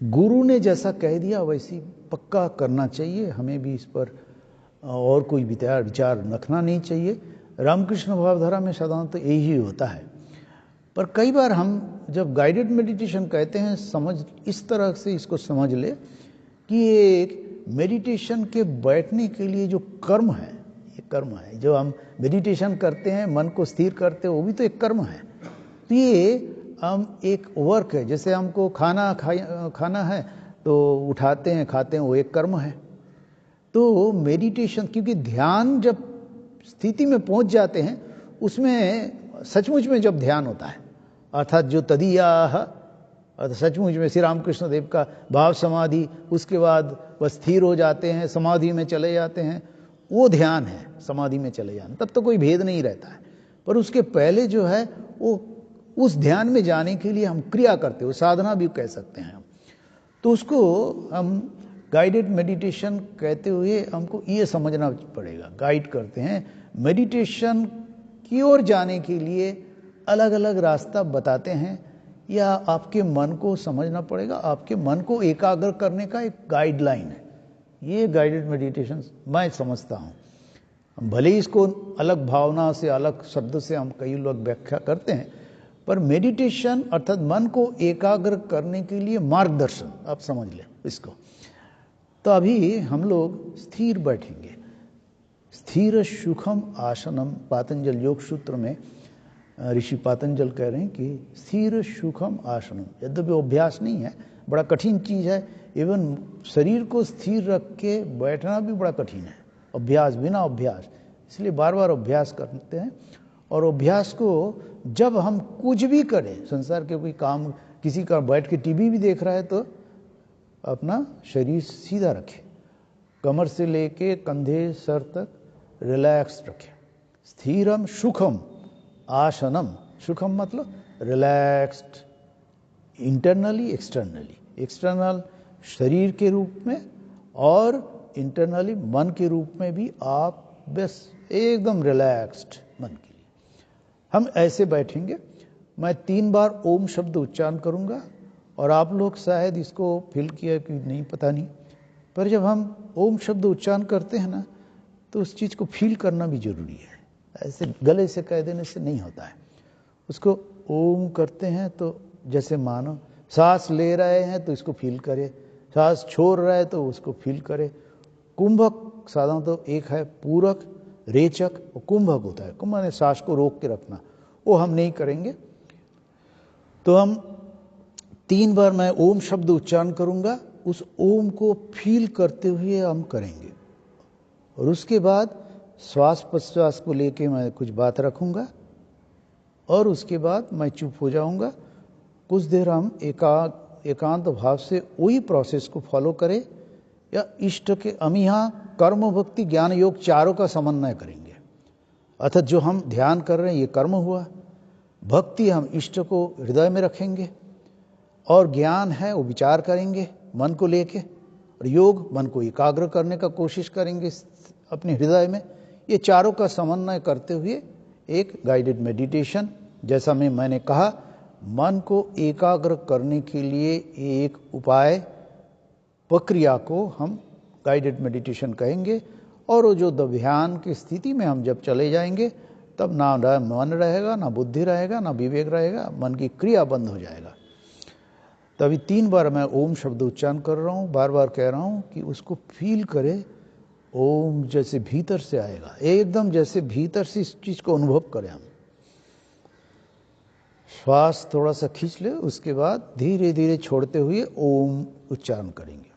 गुरु ने जैसा कह दिया वैसी पक्का करना चाहिए, हमें भी इस पर और कोई विचार रखना नहीं चाहिए। रामकृष्ण भावधारा में साधारणतः तो यही होता है। पर कई बार हम जब गाइडेड मेडिटेशन कहते हैं, समझ इस तरह से इसको समझ ले कि ये एक मेडिटेशन के बैठने के लिए जो कर्म है, ये कर्म है जो हम मेडिटेशन करते हैं, मन को स्थिर करते हैं, वो भी तो एक कर्म है। तो ये हम एक वर्क है, जैसे हमको खाना है तो उठाते हैं खाते हैं, वो एक कर्म है। तो मेडिटेशन, क्योंकि ध्यान जब स्थिति में पहुंच जाते हैं उसमें सचमुच में जब ध्यान होता है, अर्थात जो तदीयाः, सचमुच में श्री रामकृष्ण देव का भाव समाधि, उसके बाद वह स्थिर हो जाते हैं, समाधि में चले जाते हैं, वो ध्यान है, समाधि में चले जाना, तब तो कोई भेद नहीं रहता है। पर उसके पहले जो है वो उस ध्यान में जाने के लिए हम क्रिया करते हो, साधना भी कह सकते हैं हम। तो उसको हम गाइडेड मेडिटेशन कहते हुए हमको ये समझना पड़ेगा, गाइड करते हैं मेडिटेशन की ओर जाने के लिए अलग अलग रास्ता बताते हैं, या आपके मन को समझना पड़ेगा, आपके मन को एकाग्र करने का एक गाइडलाइन है। ये गाइडेड मेडिटेशन मैं समझता हूँ। भले ही इसको अलग भावना से, अलग शब्द से हम कई लोग व्याख्या करते हैं, पर मेडिटेशन अर्थात मन को एकाग्र करने के लिए मार्गदर्शन, आप समझ लें इसको। तो अभी हम लोग स्थिर बैठेंगे। स्थिर सुखम आसनम, पातंजल योग सूत्र में ऋषि पातंजल कह रहे हैं कि स्थिर सुखम आसनम, यद्यपि अभ्यास नहीं है, बड़ा कठिन चीज है। इवन शरीर को स्थिर रख के बैठना भी बड़ा कठिन है, अभ्यास, बिना अभ्यास। इसलिए बार बार अभ्यास करते हैं। और अभ्यास को जब हम कुछ भी करें, संसार के कोई काम, किसी का बैठ के टीवी भी देख रहा है तो अपना शरीर सीधा रखें, कमर से लेके कंधे सर तक रिलैक्स रखें। स्थिरम सुखम आसनम, सुखम मतलब रिलैक्स्ड, इंटरनली एक्सटर्नली, एक्सटर्नल शरीर के रूप में और इंटरनली मन के रूप में भी आप बस एकदम रिलैक्स्ड मन के लिए हम ऐसे बैठेंगे। मैं 3 बार ओम शब्द उच्चारण करूंगा, और आप लोग शायद इसको फील किया कि नहीं, पता नहीं, पर जब हम ओम शब्द उच्चारण करते हैं ना, तो उस चीज़ को फील करना भी जरूरी है। ऐसे गले से कह देने से नहीं होता है। उसको ओम करते हैं तो जैसे मानो सांस ले रहे हैं तो इसको फील करे, सांस छोड़ रहे हैं तो उसको फील करे। कुंभक साधारण तो एक है पूरक, रेचक और कुंभक होता है। कुंभ ने सांस को रोक के रखना, वो हम नहीं करेंगे। तो हम 3 बार मैं ओम शब्द उच्चारण करूंगा, उस ओम को फील करते हुए हम करेंगे। और उसके बाद श्वास प्रश्वास को लेके मैं कुछ बात रखूंगा, और उसके बाद मैं चुप हो जाऊंगा। कुछ देर हम एकांत भाव से वही प्रोसेस को फॉलो करें, या इष्ट के, हम यहाँ कर्म भक्ति ज्ञान योग चारों का समन्वय करेंगे। अर्थात जो हम ध्यान कर रहे हैं ये कर्म हुआ, भक्ति हम इष्ट को हृदय में रखेंगे, और ज्ञान है वो विचार करेंगे मन को लेके, और योग मन को एकाग्र करने का कोशिश करेंगे अपने हृदय में। ये चारों का समन्वय करते हुए एक गाइडेड मेडिटेशन, जैसा मैंने कहा, मन को एकाग्र करने के लिए एक उपाय, प्रक्रिया को हम गाइडेड मेडिटेशन कहेंगे। और वो जो ध्यान की स्थिति में हम जब चले जाएंगे, तब ना मन रहेगा, ना बुद्धि रहेगा, ना विवेक रहेगा, मन की क्रिया बंद हो जाएगा। तभी 3 बार मैं ओम शब्द उच्चारण कर रहा हूँ, बार बार कह रहा हूँ कि उसको फील करें। ओम जैसे भीतर से आएगा, एकदम जैसे भीतर से इस चीज को अनुभव करें हम। श्वास थोड़ा सा खींच ले, उसके बाद धीरे धीरे छोड़ते हुए ओम उच्चारण करेंगे।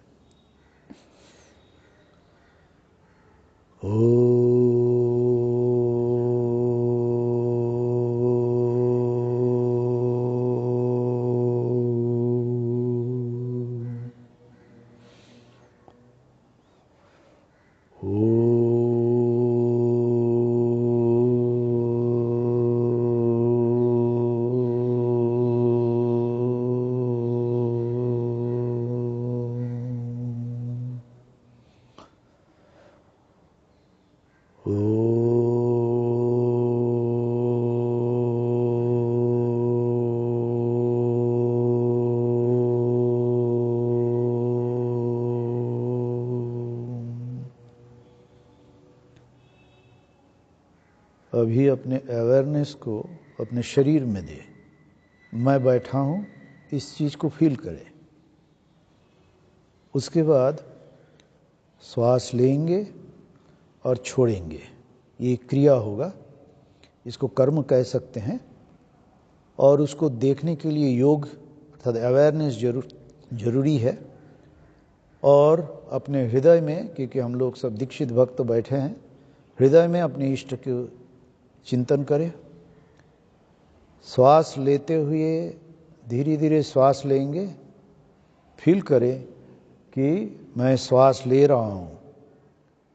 अभी अपने अवेयरनेस को अपने शरीर में दे। मैं बैठा हूँ, इस चीज़ को फील करें। उसके बाद श्वास लेंगे और छोड़ेंगे, ये क्रिया होगा, इसको कर्म कह सकते हैं। और उसको देखने के लिए योग अर्थात अवेयरनेस जरूरी है। और अपने हृदय में, क्योंकि हम लोग सब दीक्षित भक्त बैठे हैं, हृदय में अपने इष्ट के चिंतन करें। श्वास लेते हुए धीरे धीरे श्वास लेंगे, फील करें कि मैं श्वास ले रहा हूँ।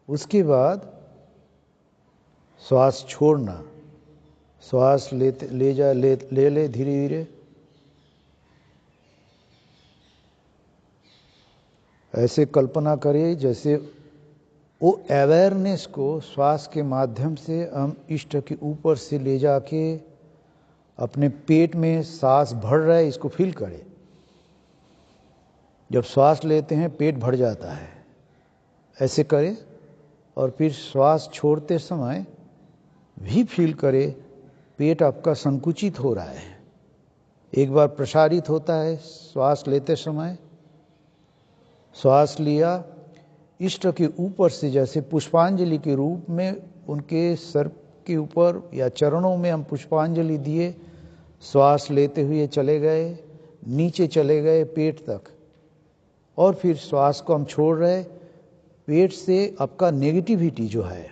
उसके बाद श्वास छोड़ना, श्वास ले धीरे धीरे। ऐसे कल्पना करें जैसे वो अवेयरनेस को श्वास के माध्यम से हम इष्ट के ऊपर से ले जाके अपने पेट में सांस भर रहा है, इसको फील करें। जब श्वास लेते हैं पेट भर जाता है, ऐसे करें। और फिर श्वास छोड़ते समय भी फील करें पेट आपका संकुचित हो रहा है। एक बार प्रसारित होता है श्वास लेते समय, श्वास लिया, इष्ट के ऊपर से जैसे पुष्पांजलि के रूप में उनके सर के ऊपर या चरणों में हम पुष्पांजलि दिए, श्वास लेते हुए चले गए, नीचे चले गए पेट तक। और फिर श्वास को हम छोड़ रहे, पेट से आपका नेगेटिविटी जो है,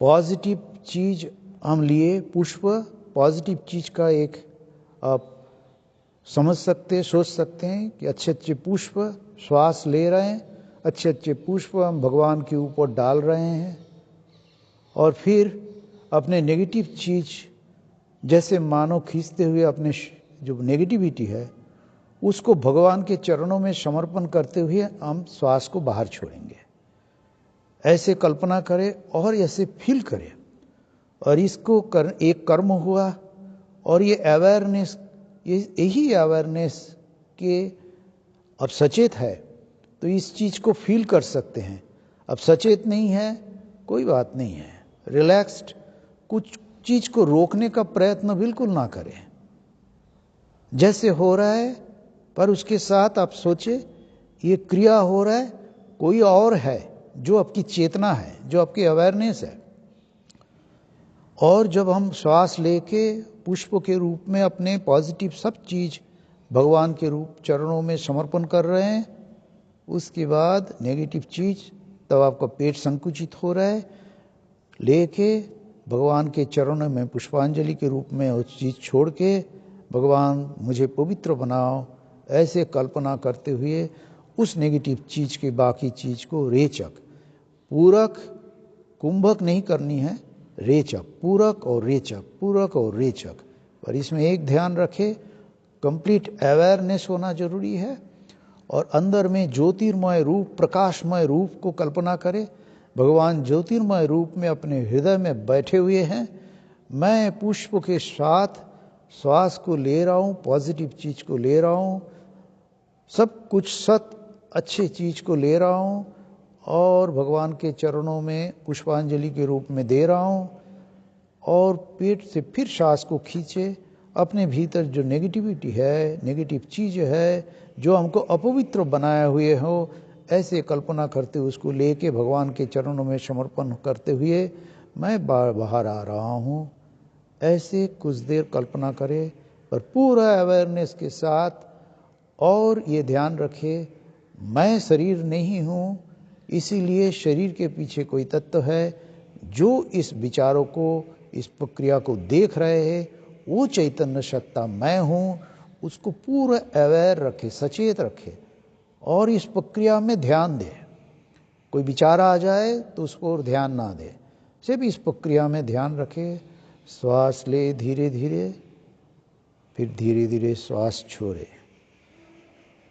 पॉजिटिव चीज़ हम लिए, पुष्प पॉजिटिव चीज़ का एक आप समझ सकते हैं, सोच सकते हैं कि अच्छे अच्छे पुष्प श्वास ले रहे हैं, अच्छे अच्छे पुष्प हम भगवान के ऊपर डाल रहे हैं। और फिर अपने नेगेटिव चीज़ जैसे मानो खींचते हुए अपने जो नेगेटिविटी है उसको भगवान के चरणों में समर्पण करते हुए हम श्वास को बाहर छोड़ेंगे। ऐसे कल्पना करें और ऐसे फील करें। और इसको एक कर्म हुआ। और ये अवेयरनेस, यही अवेयरनेस के अब सचेत है तो इस चीज़ को फील कर सकते हैं। अब सचेत नहीं है, कोई बात नहीं है, रिलैक्स्ड, कुछ चीज़ को रोकने का प्रयत्न बिल्कुल ना करें। जैसे हो रहा है, पर उसके साथ आप सोचे ये क्रिया हो रहा है, कोई और है जो आपकी चेतना है, जो आपकी अवेयरनेस है। और जब हम श्वास लेके पुष्प के रूप में अपने पॉजिटिव सब चीज़ भगवान के रूप चरणों में समर्पण कर रहे हैं, उसके बाद नेगेटिव चीज़, तब आपका पेट संकुचित हो रहा है, लेके भगवान के चरणों में पुष्पांजलि के रूप में उस चीज़ छोड़ के भगवान मुझे पवित्र बनाओ, ऐसे कल्पना करते हुए उस नेगेटिव चीज़ के बाकी चीज़ को रेचक, पूरक, कुंभक नहीं करनी है, रेचक, पूरक और रेचक, पूरक और रेचक। पर इसमें एक ध्यान रखें, कंप्लीट अवेयरनेस होना जरूरी है। और अंदर में ज्योतिर्मय रूप, प्रकाशमय रूप को कल्पना करें। भगवान ज्योतिर्मय रूप में अपने हृदय में बैठे हुए हैं। मैं पुष्प के साथ श्वास को ले रहा हूँ, पॉजिटिव चीज़ को ले रहा हूँ, सब कुछ सत अच्छे चीज़ को ले रहा हूँ और भगवान के चरणों में पुष्पांजलि के रूप में दे रहा हूँ। और पेट से फिर श्वास को खींचे, अपने भीतर जो नेगेटिविटी है, नेगेटिव चीज़ है जो हमको अपवित्र बनाए हुए हो, ऐसे कल्पना करते हुए उसको लेके भगवान के चरणों में समर्पण करते हुए मैं बाहर आ रहा हूँ। ऐसे कुछ देर कल्पना करें, पर पूरा अवेयरनेस के साथ। और ये ध्यान रखें, मैं शरीर नहीं हूँ, इसीलिए शरीर के पीछे कोई तत्व है जो इस विचारों को, इस प्रक्रिया को देख रहे हैं। वो चैतन्य सत्ता मैं हूँ, उसको पूरा अवेयर रखे, सचेत रखे और इस प्रक्रिया में ध्यान दे। कोई विचार आ जाए तो उसको और ध्यान ना दे, सिर्फ इस प्रक्रिया में ध्यान रखे। श्वास ले धीरे धीरे, फिर धीरे धीरे श्वास छोड़े।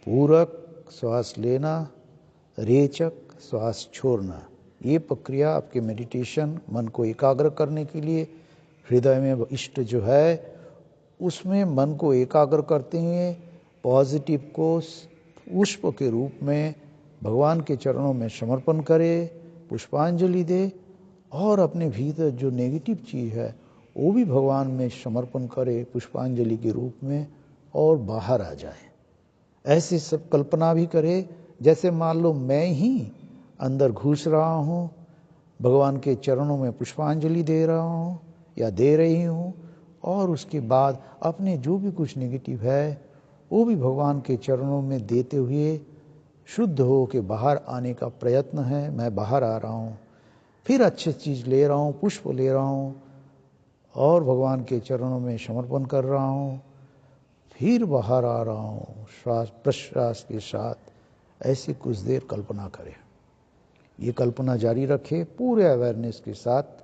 पूरक श्वास लेना, रेचक श्वास छोड़ना। ये प्रक्रिया आपके मेडिटेशन, मन को एकाग्र करने के लिए, हृदय में इष्ट जो है उसमें मन को एकाग्र करते हुए पॉजिटिव को पुष्प के रूप में भगवान के चरणों में समर्पण करे, पुष्पांजलि दे और अपने भीतर जो नेगेटिव चीज़ है वो भी भगवान में समर्पण करे पुष्पांजलि के रूप में और बाहर आ जाए। ऐसे सब कल्पना भी करे जैसे मान लो मैं ही अंदर घुस रहा हूँ, भगवान के चरणों में पुष्पांजलि दे रहा हूँ या दे रही हूँ, और उसके बाद अपने जो भी कुछ नेगेटिव है वो भी भगवान के चरणों में देते हुए शुद्ध हो के बाहर आने का प्रयत्न है। मैं बाहर आ रहा हूँ, फिर अच्छी चीज़ ले रहा हूँ, पुष्प ले रहा हूँ और भगवान के चरणों में समर्पण कर रहा हूँ, फिर बाहर आ रहा हूँ श्वास प्रश्वास के साथ। ऐसी कुछ देर कल्पना करें, ये कल्पना जारी रखे पूरे अवेयरनेस के साथ।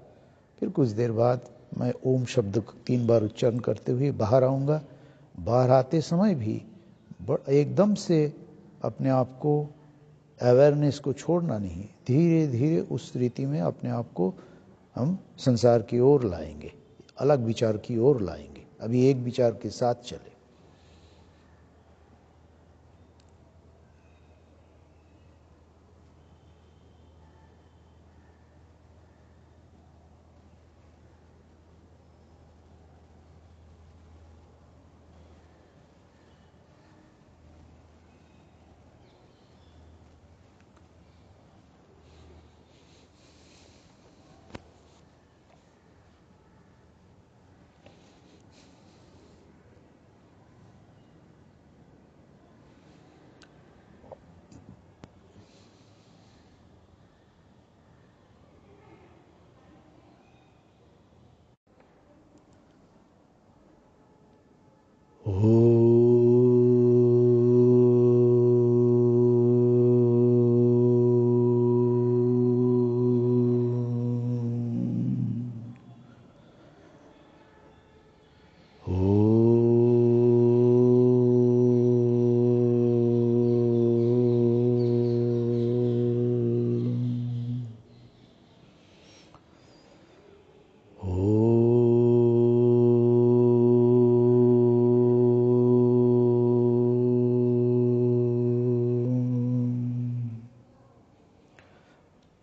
फिर कुछ देर बाद मैं ओम शब्द 3 बार उच्चारण करते हुए बाहर आऊँगा। बाहर आते समय भी एकदम से अपने आप को अवेयरनेस को छोड़ना नहीं, धीरे धीरे उस स्थिति में अपने आप को हम संसार की ओर लाएंगे, अलग विचार की ओर लाएंगे। अभी एक विचार के साथ चले।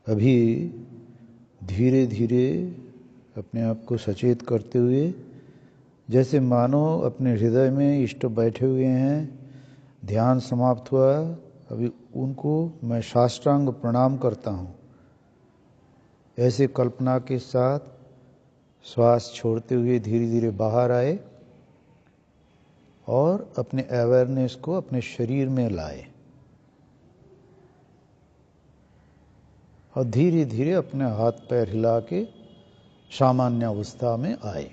अभी धीरे धीरे अपने आप को सचेत करते हुए जैसे मानो अपने हृदय में इष्ट बैठे हुए हैं, ध्यान समाप्त हुआ, अभी उनको मैं साष्टांग प्रणाम करता हूँ। ऐसे कल्पना के साथ श्वास छोड़ते हुए धीरे धीरे बाहर आए और अपने अवेयरनेस को अपने शरीर में लाए और धीरे धीरे अपने हाथ पैर हिला के सामान्य अवस्था में आए।